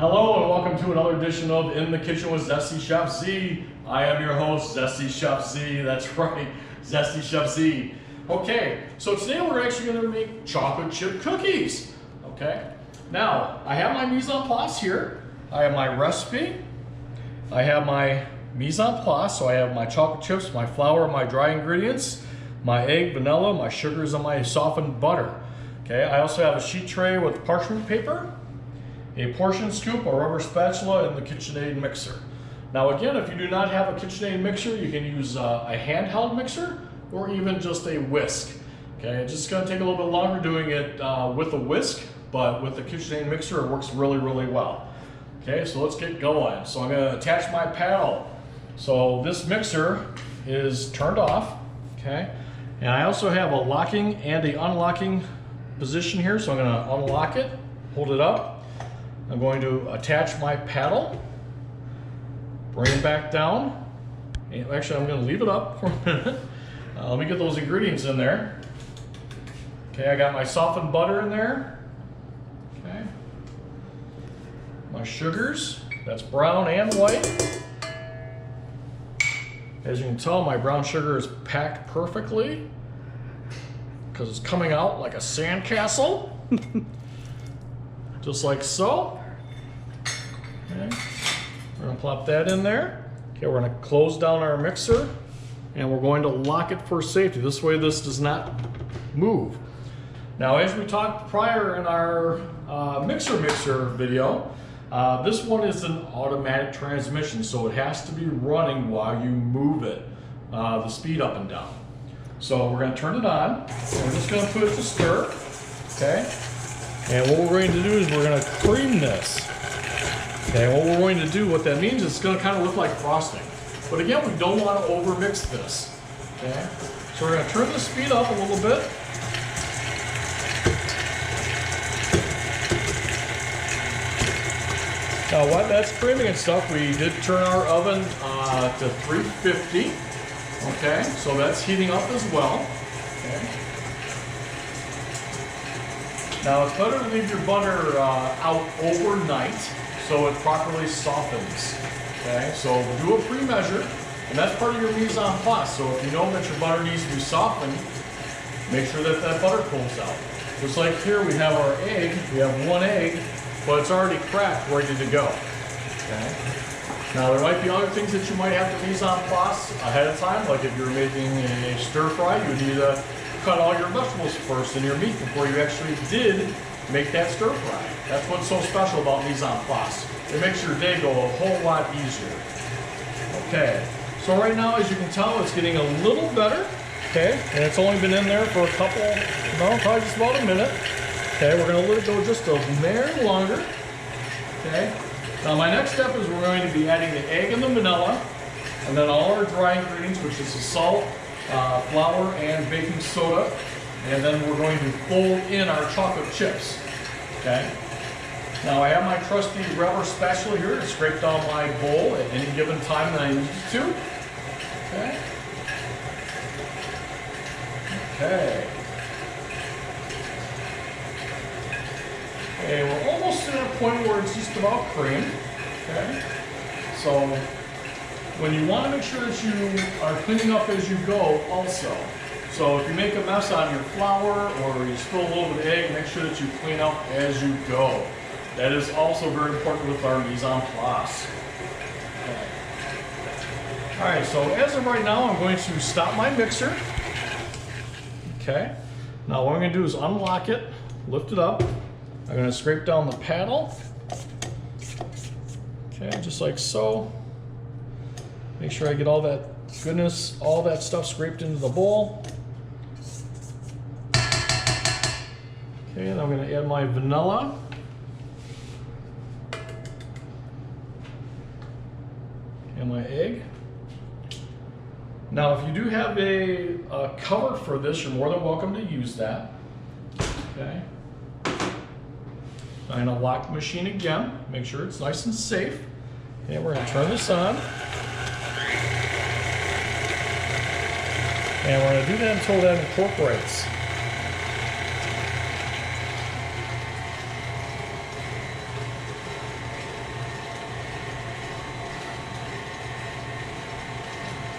Hello and welcome to another edition of In the Kitchen with Zesty Chef Z. I am your host, Zesty Chef Z. That's right, Zesty Chef Z. Okay, so today we're actually going to make chocolate chip cookies. Okay, now I have my mise en place here. I have my recipe. I have my mise en place, so I have my chocolate chips, my flour, my dry ingredients, my egg, vanilla, my sugars, and my softened butter. Okay, I also have a sheet tray with parchment paper, a portion scoop, a rubber spatula, and the KitchenAid mixer. Now again, if you do not have a KitchenAid mixer, you can use a handheld mixer or even just a whisk. Okay, it's just gonna take a little bit longer doing it with a whisk, but with the KitchenAid mixer, it works really, really well. Okay, so let's get going. So I'm gonna attach my paddle. So this mixer is turned off, okay? And I also have a locking and a unlocking position here, so I'm gonna unlock it, hold it up. I'm going to attach my paddle, bring it back down. And actually, I'm going to leave it up for a minute. Let me get those ingredients in there. Okay, I got my softened butter in there. Okay, my sugars, that's brown and white. As you can tell, my brown sugar is packed perfectly because it's coming out like a sandcastle. Just like so. Okay. We're gonna plop that in there. Okay, we're gonna close down our mixer and we're going to lock it for safety. This way this does not move. Now, as we talked prior in our mixer video, this one is an automatic transmission, so it has to be running while you move it, the speed up and down. So we're gonna turn it on, and we're just gonna put it to stir, okay? And what we're going to do is we're going to cream this. Okay, what we're going to do, what that means is it's going to kind of look like frosting. But again, we don't want to overmix this. Okay, so we're going to turn the speed up a little bit. Now while that's creaming and stuff, we did turn our oven to 350. Okay, so that's heating up as well. Okay. Now it's better to leave your butter out overnight so it properly softens. Okay, so do a pre-measure, and that's part of your mise en place. So if you know that your butter needs to be softened, make sure that that butter cools out. Just like here, we have our egg. We have one egg, but it's already cracked, ready to go. Okay. Now there might be other things that you might have to mise en place ahead of time, like if you're making a stir fry, you need to cut all your vegetables first and your meat before you actually did make that stir fry. That's what's so special about mise en place. It makes your day go a whole lot easier. Okay, so right now, as you can tell, it's getting a little better. Okay, and it's only been in there for a couple, no, probably just about a minute. Okay, we're gonna let it go just a hair longer. Okay, now my next step is we're going to be adding the egg and the vanilla, and then all our dry ingredients, which is the salt, flour, and baking soda, and then we're going to fold in our chocolate chips. Okay. Now I have my trusty rubber spatula here to scrape down my bowl at any given time that I need to. Okay. Okay. Okay, we're almost to that point where it's just about cream. Okay. So when you want to make sure that you are cleaning up as you go also. So if you make a mess on your flour or you spill a little bit of egg, make sure that you clean up as you go. That is also very important with our mise en place. Okay. All right, so as of right now, I'm going to stop my mixer. Okay. Now what I'm going to do is unlock it, lift it up. I'm going to scrape down the paddle. Okay, just like so. Make sure I get all that goodness, all that stuff scraped into the bowl. Okay, and I'm going to add my vanilla. And my egg. Now, if you do have a cover for this, you're more than welcome to use that. Okay. I'm going to lock the machine again. Make sure it's nice and safe. Okay, we're going to turn this on. And we're going to do that until that incorporates.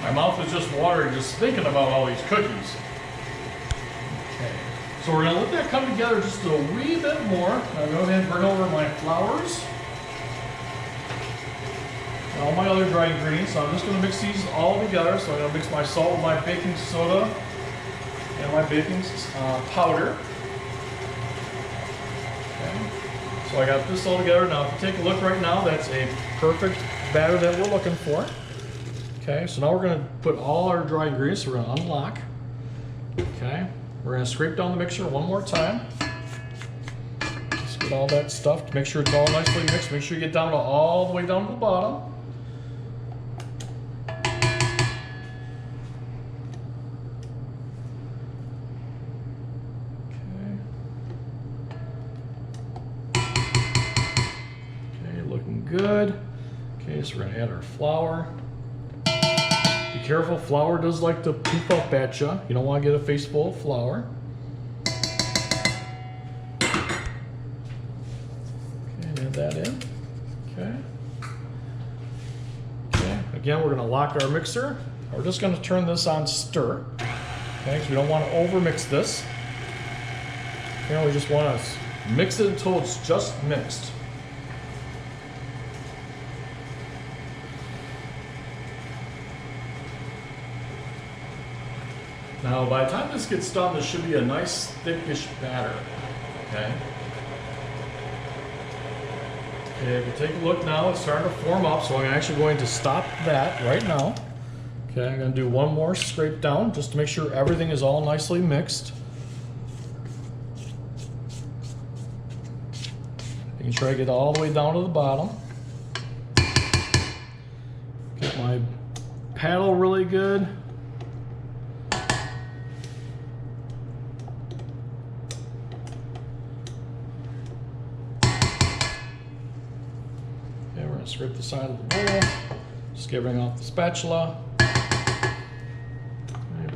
My mouth is just watering just thinking about all these cookies. Okay, so we're gonna let that come together just a wee bit more. I'll go ahead and bring over my flours. All my other dry ingredients. So I'm just gonna mix these all together. So I'm gonna mix my salt with my baking soda and my baking powder. Okay. So I got this all together. Now if you take a look right now, that's a perfect batter that we're looking for. Okay, so now we're going to put all our dry ingredients. We're going to unlock. Okay, we're going to scrape down the mixture one more time. Just get all that stuff to make sure it's all nicely mixed. Make sure you get down to all the way down to the bottom. Okay, looking good. Okay, so we're going to add our flour. Be careful, flour does like to poof up at you. You don't want to get a face full of flour. Okay, add that in. Okay. Okay, again, we're going to lock our mixer. We're just going to turn this on stir. Okay, because we don't want to over-mix this. Okay, we just want to mix it until it's just mixed. Now, by the time this gets done, this should be a nice, thickish batter, okay? Okay, if you take a look now, it's starting to form up, so I'm actually going to stop that right now. Okay, I'm going to do one more scrape down, just to make sure everything is all nicely mixed. You can try to get all the way down to the bottom. Get my paddle really good. Scrape the side of the bowl, just get everything off the spatula. Okay,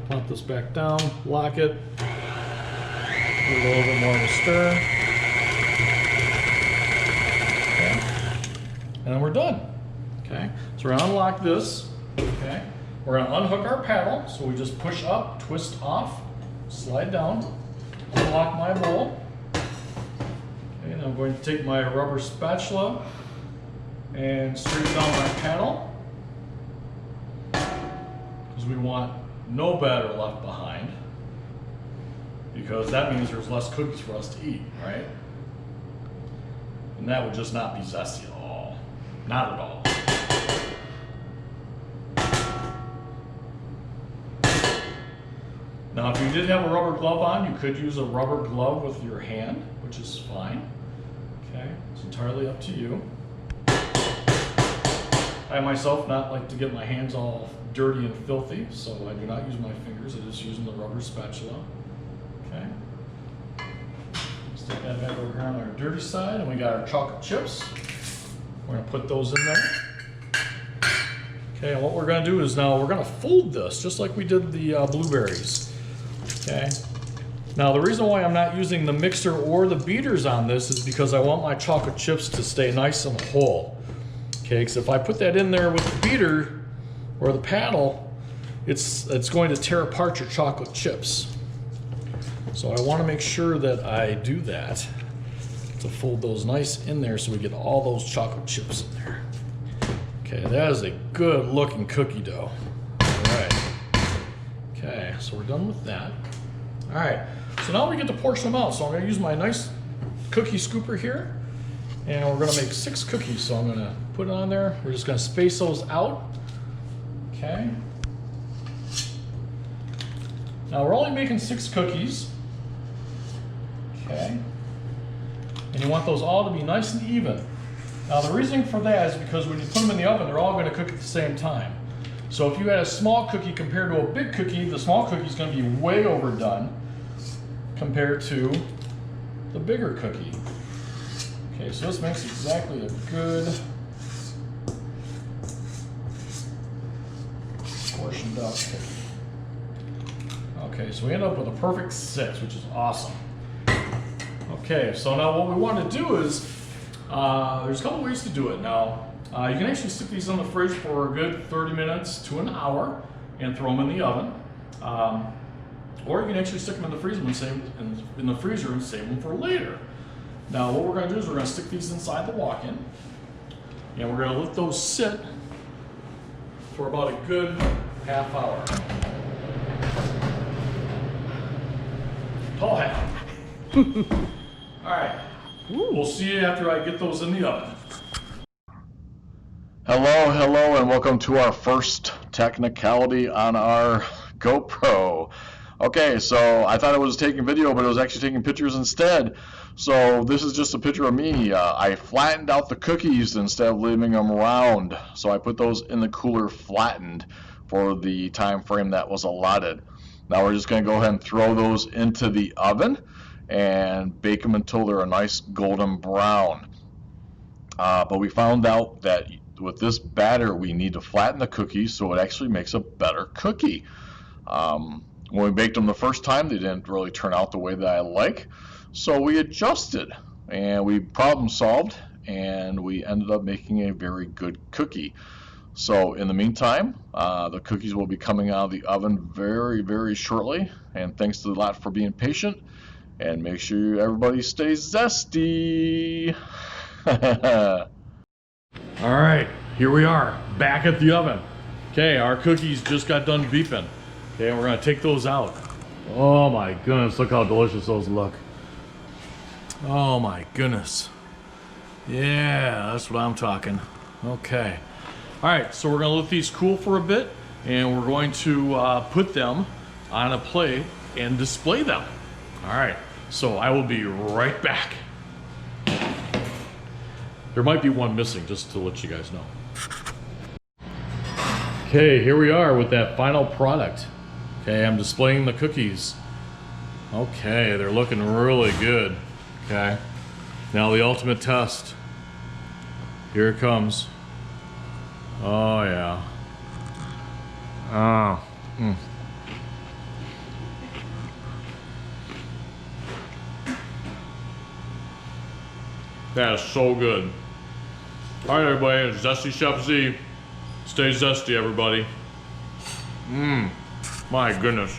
plop this back down, lock it, give it a little bit more of a stir. Okay. And then we're done. Okay, so we're gonna unlock this. Okay, we're gonna unhook our paddle, so we just push up, twist off, slide down, unlock my bowl. Okay, and I'm going to take my rubber spatula and straighten down my paddle, because we want no batter left behind, because that means there's less cookies for us to eat, right? And that would just not be zesty at all. Not at all. Now, if you did have a rubber glove on, you could use a rubber glove with your hand, which is fine. Okay, it's entirely up to you. I myself not like to get my hands all dirty and filthy, so I do not use my fingers. I just use the rubber spatula. Okay. Stick that back over here on our dirty side, and we got our chocolate chips. We're going to put those in there. Okay, and what we're going to do is now we're going to fold this just like we did the blueberries. Okay. Now the reason why I'm not using the mixer or the beaters on this is because I want my chocolate chips to stay nice and whole. Okay, because if I put that in there with the beater or the paddle, it's going to tear apart your chocolate chips. So I want to make sure that I do that to fold those nice in there so we get all those chocolate chips in there. Okay, that is a good looking cookie dough. All right. Okay, so we're done with that. All right, so now we get to portion them out. So I'm going to use my nice cookie scooper here. And we're going to make 6 cookies, so I'm going to put it on there. We're just going to space those out. Okay. Now we're only making 6 cookies. Okay. And you want those all to be nice and even. Now the reason for that is because when you put them in the oven, they're all going to cook at the same time. So if you had a small cookie compared to a big cookie, the small cookie is going to be way overdone compared to the bigger cookie. Okay, so this makes exactly a good portioned up cookie. Okay, so we end up with a perfect 6, which is awesome. Okay, so now what we want to do is, there's a couple ways to do it. Now, you can actually stick these in the fridge for a good 30 minutes to an hour. and throw them in the oven. Or you can actually stick them in the freezer and save them for later. Now what we're going to do is we're going to stick these inside the walk-in, and we're going to let those sit for about a good half hour. Tall half. All right. We'll see you after I get those in the oven. Hello, and welcome to our first technicality on our GoPro. Okay, so I thought it was taking video, but it was actually taking pictures instead. So this is just a picture of me. I flattened out the cookies instead of leaving them round. So I put those in the cooler flattened for the time frame that was allotted. Now we're just going to go ahead and throw those into the oven and bake them until they're a nice golden brown. But we found out that with this batter, we need to flatten the cookies so it actually makes a better cookie. When we baked them the first time, they didn't really turn out the way that I like. So we adjusted and we problem solved, and we ended up making a very good cookie. So in the meantime, the cookies will be coming out of the oven very, very shortly. And thanks a lot for being patient. And make sure everybody stays zesty. All right, here we are, back at the oven. Okay, our cookies just got done beeping. Okay, we're gonna take those out. Oh my goodness, look how delicious those look. Oh my goodness. Yeah, that's what I'm talking. Okay. All right, so we're gonna let these cool for a bit, and we're going to put them on a plate and display them. All right, so I will be right back. There might be one missing, just to let you guys know. Okay, here we are with that final product. Okay, I'm displaying the cookies. Okay, they're looking really good. Okay, now the ultimate test. Here it comes. Oh yeah. That is so good. All right, everybody, it's Zesty Chef Z. Stay zesty, everybody. My goodness.